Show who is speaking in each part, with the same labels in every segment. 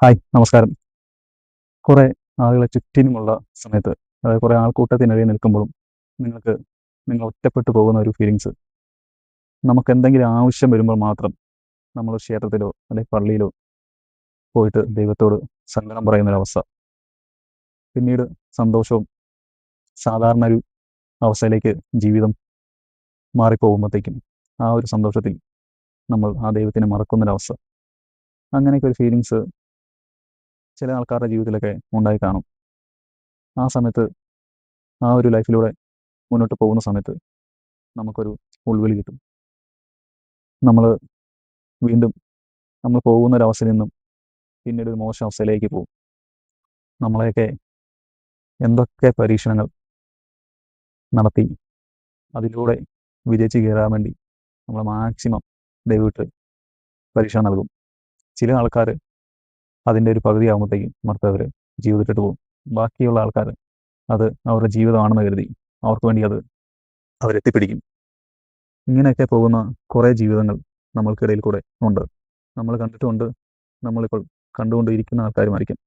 Speaker 1: Hi, നമസ്കാരം. കുറെ ആളുകളെ ചുറ്റിനുമുള്ള സമയത്ത്, അതായത് കുറെ ആൾക്കൂട്ടത്തിനിടയിൽ നിൽക്കുമ്പോഴും നിങ്ങൾക്ക് നിങ്ങൾ ഒറ്റപ്പെട്ടു പോകുന്ന ഒരു ഫീലിങ്സ്, നമുക്ക് എന്തെങ്കിലും ആവശ്യം വരുമ്പോൾ മാത്രം നമ്മൾ ക്ഷേത്രത്തിലോ അല്ലെങ്കിൽ പള്ളിയിലോ പോയിട്ട് ദൈവത്തോട് സങ്കടം പറയുന്നൊരവസ്ഥ. പിന്നീട് സന്തോഷവും സാധാരണ ഒരു അവസ്ഥയിലേക്ക് ജീവിതം മാറിപ്പോകുമ്പോഴത്തേക്കും ആ ഒരു സന്തോഷത്തിൽ നമ്മൾ ആ ദൈവത്തിനെ മറക്കുന്നൊരവസ്ഥ. അങ്ങനെയൊക്കെ ഒരു ഫീലിങ്സ് ചില ആൾക്കാരുടെ ജീവിതത്തിലൊക്കെ ഉണ്ടായി കാണും. ആ സമയത്ത് ആ ഒരു ലൈഫിലൂടെ മുന്നോട്ട് പോകുന്ന സമയത്ത് നമുക്കൊരു ഉൾവിളി കിട്ടും. നമ്മൾ വീണ്ടും നമ്മൾ പോകുന്ന ഒരവസ്ഥയിൽ നിന്നും പിന്നീട് ഒരു മോശം അവസ്ഥയിലേക്ക് പോകും. നമ്മളെയൊക്കെ എന്തൊക്കെ പരീക്ഷണങ്ങൾ നടത്തി അതിലൂടെ വിജയിച്ച് കയറാൻ വേണ്ടി നമ്മൾ മാക്സിമം ദൈവമിട്ട് പരീക്ഷണം നൽകും. ചില ആൾക്കാർ അതിൻ്റെ ഒരു പകുതി ആകുമ്പോഴത്തേക്കും മറുത്തവർ ജീവിതത്തിട്ട് പോകും. ബാക്കിയുള്ള ആൾക്കാർ അത് അവരുടെ ജീവിതമാണെന്ന് കരുതി അവർക്ക് വേണ്ടി അത് അവരെത്തിപ്പിടിക്കും. ഇങ്ങനെയൊക്കെ പോകുന്ന കുറേ ജീവിതങ്ങൾ നമ്മൾക്കിടയിൽ കൂടെ ഉണ്ട്. നമ്മൾ കണ്ടിട്ടുമുണ്ട്, നമ്മളിപ്പോൾ കണ്ടുകൊണ്ടിരിക്കുന്ന ആൾക്കാരുമായിരിക്കും.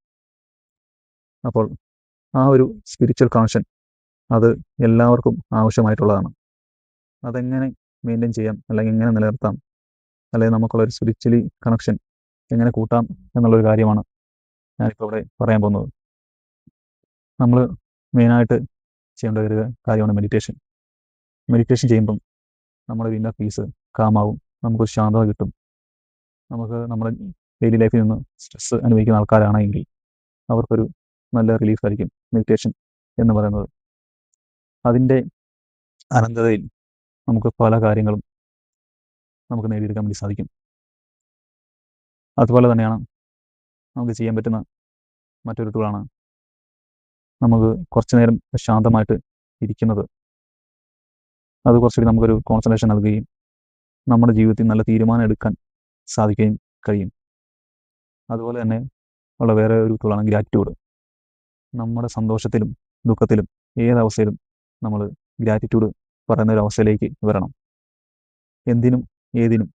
Speaker 1: അപ്പോൾ ആ ഒരു സ്പിരിച്വൽ കണക്ഷൻ അത് എല്ലാവർക്കും ആവശ്യമായിട്ടുള്ളതാണ്. അതെങ്ങനെ മെയിൻറ്റെയിൻ ചെയ്യാം, അല്ലെങ്കിൽ എങ്ങനെ നിലനിർത്താം, അല്ലെങ്കിൽ നമുക്കുള്ളൊരു സ്പിരിച്വലി കണക്ഷൻ എങ്ങനെ കൂട്ടാം എന്നുള്ളൊരു കാര്യമാണ് ഞാനിപ്പോൾ ഇവിടെ പറയാൻ പോകുന്നത്. നമ്മൾ മെയിനായിട്ട് ചെയ്യേണ്ട ഒരു കാര്യമാണ് മെഡിറ്റേഷൻ. മെഡിറ്റേഷൻ ചെയ്യുമ്പം നമ്മുടെ ഇന്നർ പീസ് കാമാവും, നമുക്കൊരു ശാന്തത കിട്ടും. നമുക്ക് നമ്മുടെ ഡെയിലി ലൈഫിൽ നിന്ന് സ്ട്രെസ്സ് അനുഭവിക്കുന്ന ആൾക്കാരാണെങ്കിൽ അവർക്കൊരു നല്ല റിലീഫായിരിക്കും മെഡിറ്റേഷൻ എന്ന് പറയുന്നത്. അതിൻ്റെ അനന്തതയിൽ നമുക്ക് പല കാര്യങ്ങളും നമുക്ക് നേടിയെടുക്കാൻ വേണ്ടി സാധിക്കും. അതുപോലെ തന്നെയാണ് നമുക്ക് ചെയ്യാൻ പറ്റുന്ന മറ്റൊരു ടൂളാണ് നമുക്ക് കുറച്ച് നേരം ശാന്തമായിട്ട് ഇരിക്കുന്നത്. അത് കുറച്ചുകൂടി നമുക്കൊരു കോൺസെൻട്രേഷൻ നൽകുകയും നമ്മുടെ ജീവിതത്തിൽ നല്ല തീരുമാനം എടുക്കാൻ സാധിക്കുകയും കഴിയും. അതുപോലെ തന്നെ ഉള്ള വേറെ ഒരു ടൂളാണ് ഗ്രാറ്റിറ്റ്യൂഡ്. നമ്മുടെ സന്തോഷത്തിലും ദുഃഖത്തിലും ഏതവസ്ഥയിലും നമ്മൾ ഗ്രാറ്റിറ്റ്യൂഡ് പറയുന്ന ഒരു അവസ്ഥയിലേക്ക് വരണം. എന്തിനും ഏതിനും